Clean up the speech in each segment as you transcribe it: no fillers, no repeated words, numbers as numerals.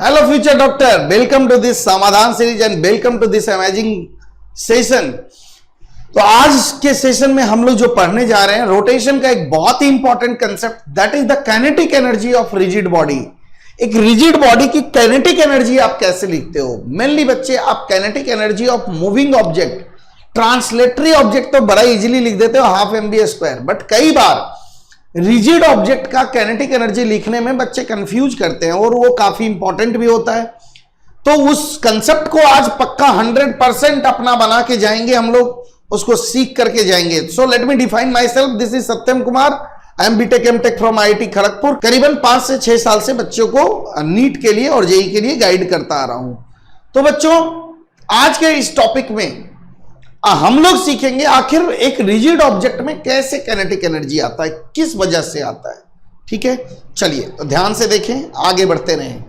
Hello future doctor, welcome to this Samadhan series and welcome to this amazing session. तो आज के session में हम लोग जो पढ़ने जा रहे हैं रोटेशन का एक बहुत ही important concept, that is the kinetic energy of rigid body. एक रिजिड बॉडी की काइनेटिक एनर्जी आप कैसे लिखते हो? मेनली बच्चे आप kinetic energy of moving object, translatory object तो बड़ा इजीली लिख देते हो हाफ mv², बट कई बार रिजिड ऑब्जेक्ट का काइनेटिक एनर्जी लिखने में बच्चे कंफ्यूज करते हैं और वो काफी इंपॉर्टेंट भी होता है। तो उस कंसेप्ट को आज पक्का 100% अपना बना के जाएंगे हम लोग, उसको सीख करके जाएंगे। So let me define myself, this is Satyam Kumar, I am BTech MTech from IIT Kharagpur. करीबन 5 से 6 साल से बच्चों को नीट के लिए और जेई के लिए गाइड करता आ रहा हूं। तो बच्चों आज के इस टॉपिक में हम लोग सीखेंगे आखिर एक रिजिड ऑब्जेक्ट में कैसे काइनेटिक एनर्जी आता है, किस वजह से आता है। ठीक है, चलिए तो ध्यान से देखें, आगे बढ़ते रहें।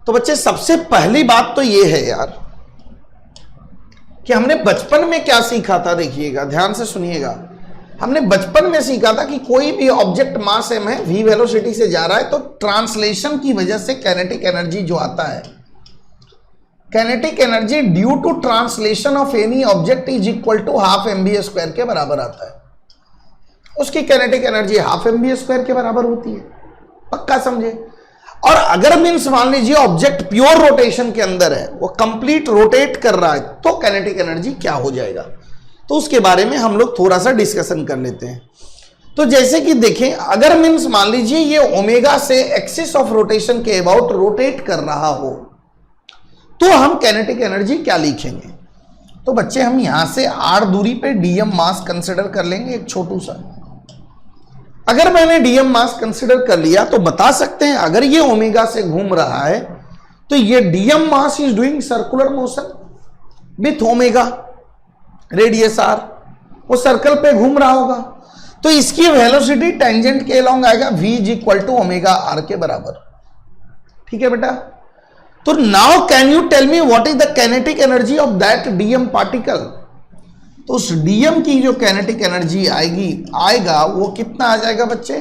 तो बच्चे सबसे पहली बात तो ये है यार कि हमने बचपन में क्या सीखा था। देखिएगा, ध्यान से सुनिएगा। हमने बचपन में सीखा था कि कोई भी ऑब्जेक्ट मास m है, v वेलोसिटी से जा रहा है, तो ट्रांसलेशन की वजह से काइनेटिक एनर्जी जो आता है, kinetic energy due to translation of any object is equal to half mv² के बराबर आता है। उसकी काइनेटिक एनर्जी हाफ mv² के बराबर होती है, पक्का समझे। और अगर मीन्स मान लीजिए ऑब्जेक्ट प्योर रोटेशन के अंदर है, वो कंप्लीट रोटेट कर रहा है, तो काइनेटिक एनर्जी क्या हो जाएगा, तो उसके बारे में हम लोग थोड़ा सा डिस्कशन कर लेते हैं। तो जैसे कि देखें, अगर मीन्स मान लीजिए ये ओमेगा से एक्सिस ऑफ रोटेशन के अबाउट रोटेट कर रहा हो, तो हम काइनेटिक एनर्जी क्या लिखेंगे? तो बच्चे हम यहां से r दूरी पे dm मास कंसिडर कर लेंगे, एक छोटू सा। अगर मैंने dm मास कंसिडर कर लिया तो बता सकते हैं अगर ये ओमेगा से घूम रहा है तो ये dm mass is doing circular motion with omega radius r, वो सर्कल पे घूम रहा होगा, तो इसकी वेलोसिटी टेंजेंट के अलोंग आएगा v is equal to omega r के बराबर। ठीक है बेटा, तो now can you tell me what is the kinetic energy of that DM particle? तो उस डीएम की जो काइनेटिक एनर्जी आएगा वो कितना आ जाएगा बच्चे?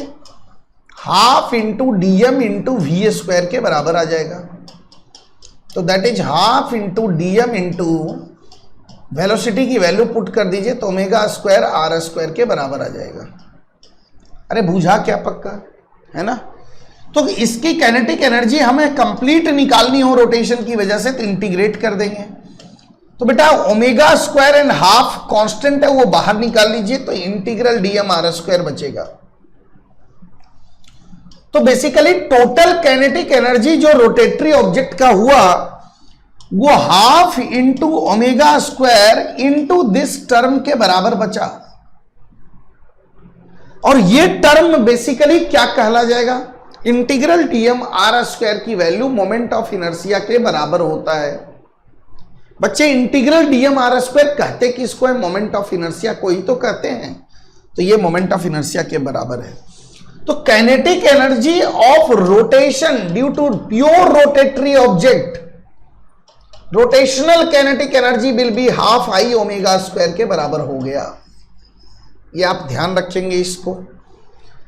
Half into DM into v² के बराबर आ जाएगा। तो that is half into DM into velocity की वैल्यू पुट कर दीजिए तो ओमेगा² r² के बराबर आ जाएगा। अरे बूझा क्या पक्का है ना? तो इसकी काइनेटिक एनर्जी हमें कंप्लीट निकालनी हो रोटेशन की वजह से, तो इंटीग्रेट कर देंगे। तो बेटा ओमेगा² एंड हाफ कांस्टेंट है, वो बाहर निकाल लीजिए, तो इंटीग्रल dm r² बचेगा। तो बेसिकली टोटल काइनेटिक एनर्जी जो रोटेटरी ऑब्जेक्ट का हुआ वो half into omega into this term के बराबर बचा। और ये टर्म बेसिकली क्या कहला जाएगा? इंटीग्रल dm r² की वैल्यू मोमेंट ऑफ इनर्शिया के बराबर होता है। बच्चे इंटीग्रल dm r² कहते किसको है? मोमेंट ऑफ इनर्शिया को ही तो कहते हैं। तो ये मोमेंट ऑफ इनर्शिया के बराबर है। तो kinetic energy of rotation due to pure rotatory object, rotational kinetic energy will be half I ओमेगा² के बराबर हो गया। ये आप ध्यान रखेंगे इसको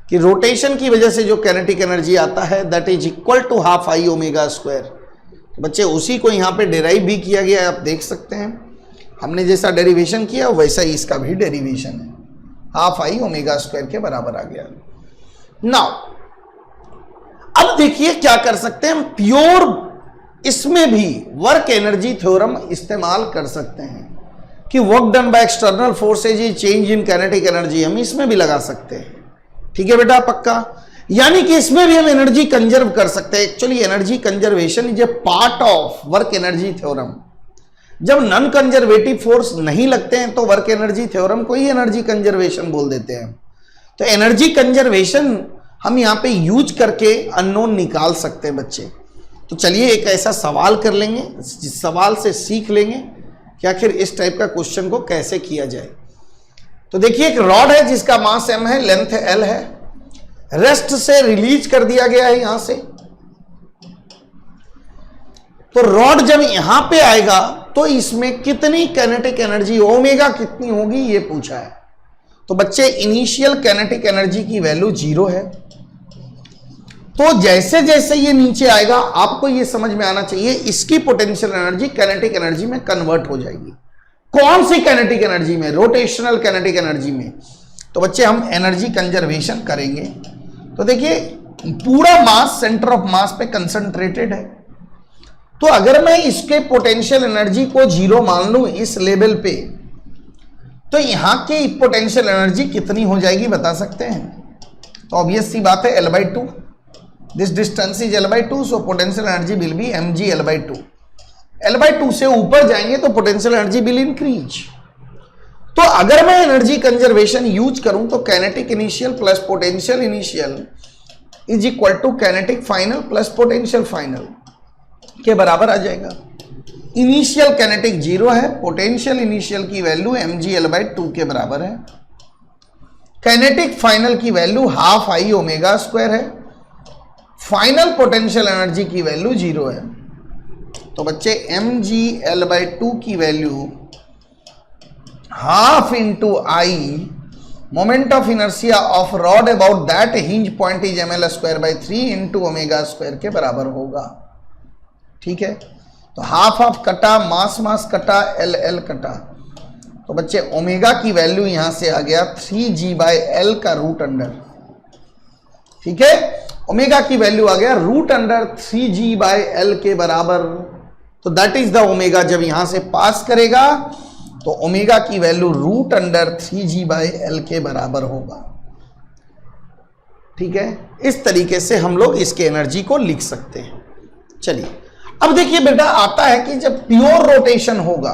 कि रोटेशन की वजह से जो काइनेटिक एनर्जी आता है that is equal to half I ओमेगा²। बच्चे उसी को यहाँ पे डेराइव भी किया गया है, आप देख सकते हैं। हमने जैसा डेरिवेशन किया वैसा ही इसका भी डेरिवेशन है, हाफ I ओमेगा² के बराबर आ गया। नाउ अब देखिए क्या कर सकते हैं हम, प्योर इसमें भी वर्क एनर्जी थ्योरम इस्तेमाल कर सकते हैं कि work done by external forces is change in kinetic energy, हम इसमें भी लगा सकते हैं। ठीक है बेटा, पक्का। यानी कि इसमें भी हम एनर्जी कंजर्व कर सकते हैं। Actually energy conservation is a part of work energy theorem. जब नॉन कंजर्वेटिव फोर्स नहीं लगते हैं तो वर्क एनर्जी थ्योरम को ही एनर्जी कंजर्वेशन बोल देते हैं। तो एनर्जी कंजर्वेशन हम यहाँ पे यूज करके अननोन निकाल सकते हैं बच्चे। तो चलिए एक ऐसा सवाल कर लेंगे, जिस सवाल से सीख लेंगे कि आखिर इस टाइप का क्वेश्चन को कैसे किया जाए। तो देखिए एक रॉड है जिसका मास m है, लेंथ l है, रेस्ट से रिलीज कर दिया गया है यहां से। तो रॉड जब यहां पे आएगा तो इसमें कितनी काइनेटिक एनर्जी, ओमेगा कितनी होगी, ये पूछा है। तो बच्चे इनिशियल काइनेटिक एनर्जी की वैल्यू 0 है। तो जैसे जैसे ये नीचे आएगा आपको ये समझ में आना चाहिए इसकी पोटेंशियल एनर्जी काइनेटिक एनर्जी में कन्वर्ट हो जाएगी। कौन सी काइनेटिक एनर्जी में? रोटेशनल काइनेटिक एनर्जी में। तो बच्चे हम एनर्जी कंजर्वेशन करेंगे। तो देखिए पूरा मास सेंटर ऑफ मास पे कंसंट्रेटेड है, तो अगर मैं इसके पोटेंशियल एनर्जी को 0 मान लूं इस लेवल पे, तो यहां की पोटेंशियल एनर्जी कितनी हो जाएगी बता सकते हैं? तो ऑब्वियस सी बात है L/2। This distance is L/2, so potential energy will B mg L/2। L/2 से ऊपर जाएंगे तो पोटेंशियल एनर्जी विल इंक्रीज। तो अगर मैं एनर्जी कंजर्वेशन यूज करूं तो kinetic initial plus potential initial is equal to kinetic final plus potential final के बराबर आ जाएगा। इनिशियल काइनेटिक 0 है, पोटेंशियल इनिशियल की वैल्यू mg L/2 के बराबर है, काइनेटिक फाइनल की value half I omega square है, फाइनल पोटेंशियल एनर्जी की वैल्यू 0 है। तो बच्चे mg L/2 की value half into I moment of inertia of rod about that hinge point is ml²/3 into omega square के बराबर होगा। ठीक है, तो हाफ हाफ कटा, मास मास कटा, एल एल कटा, तो बच्चे ओमेगा की वैल्यू यहां से आ गया 3g/l का रूट अंडर। ठीक है, ओमेगा की वैल्यू आ गया रूट अंडर 3g/l के बराबर। तो दैट इज द ओमेगा। जब यहां से पास करेगा तो ओमेगा की वैल्यू रूट अंडर 3g/l के बराबर होगा। ठीक है, इस तरीके से हम लोग इसके एनर्जी को लिख सकते हैं। चलिए अब देखिए बेटा, आता है कि जब प्योर रोटेशन होगा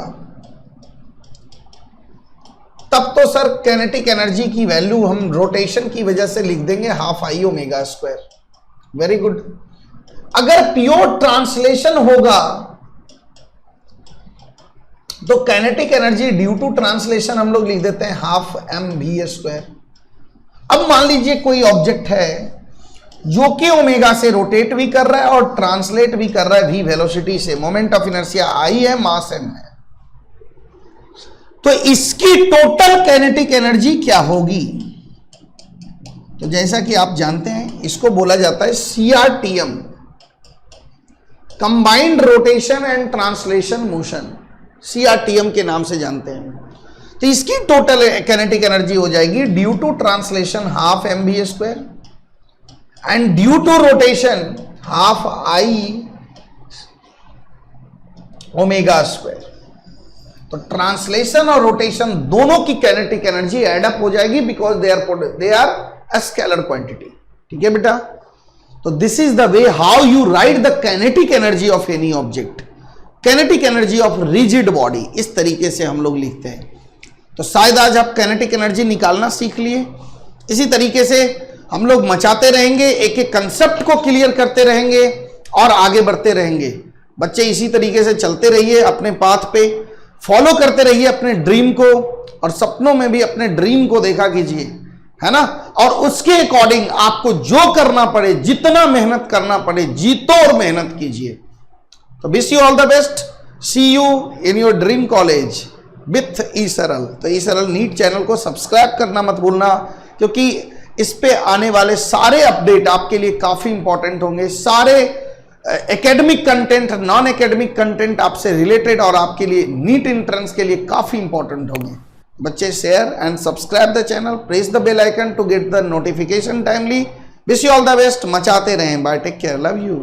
तब तो सर काइनेटिक एनर्जी की वैल्यू हम रोटेशन की वजह से लिख देंगे half I omega square. Very good. अगर प्योर ट्रांसलेशन होगा तो kinetic energy due to translation हम लोग लिख देते हैं हाफ mv²। अब मान लीजिए कोई ऑब्जेक्ट है जो कि ओमेगा से रोटेट भी कर रहा है और ट्रांसलेट भी कर रहा है v वेलोसिटी से, मोमेंट ऑफ इनर्शिया I है, मास m है, तो इसकी टोटल काइनेटिक एनर्जी क्या होगी? तो जैसा कि आप जानते हैं इसको बोला जाता है CRTM, combined rotation and translation motion, CRTM के नाम से जानते हैं। तो इसकी टोटल काइनेटिक एनर्जी हो जाएगी due to translation half mv² and due to rotation half I omega square. तो ट्रांसलेशन और रोटेशन दोनों की काइनेटिक एनर्जी एड अप हो जाएगी because they are a scalar quantity. ठीक है बेटा, तो this is the way how you write the kinetic energy of any object, kinetic energy of rigid body, इस तरीके से हम लोग लिखते हैं। तो शायद आज आप काइनेटिक एनर्जी निकालना सीख लिए। इसी तरीके से हम लोग मचाते रहेंगे, एक एक कंसेप्ट को क्लियर करते रहेंगे और आगे बढ़ते रहेंगे। बच्चे इसी तरीके से चलते रहिए, अपने पाथ पे फॉलो करते रहिए अपने ड्रीम को, और सपनों में भी अपने ड्रीम को देखा कीजिए, है ना, और उसके अकॉर्डिंग आपको जो करना पड़े, जितना मेहनत करना पड़े, जीतो और मेहनत कीजिए। तो wish you all the best, see you in your dream college with eSaral. तो ई सरल नीट चैनल को सब्सक्राइब करना मत भूलना, क्योंकि इस पे आने वाले सारे अपडेट आपके लिए काफी इंपॉर्टेंट होंगे। सारे academic content, non academic content आपसे रिलेटेड और आपके लिए नीट एंट्रेंस के लिए काफी इंपॉर्टेंट होंगे। बच्चे share and subscribe the channel, press the bell icon to get the notification timely. Wish you all the best, मचाते रहें। Bye, take care, love you.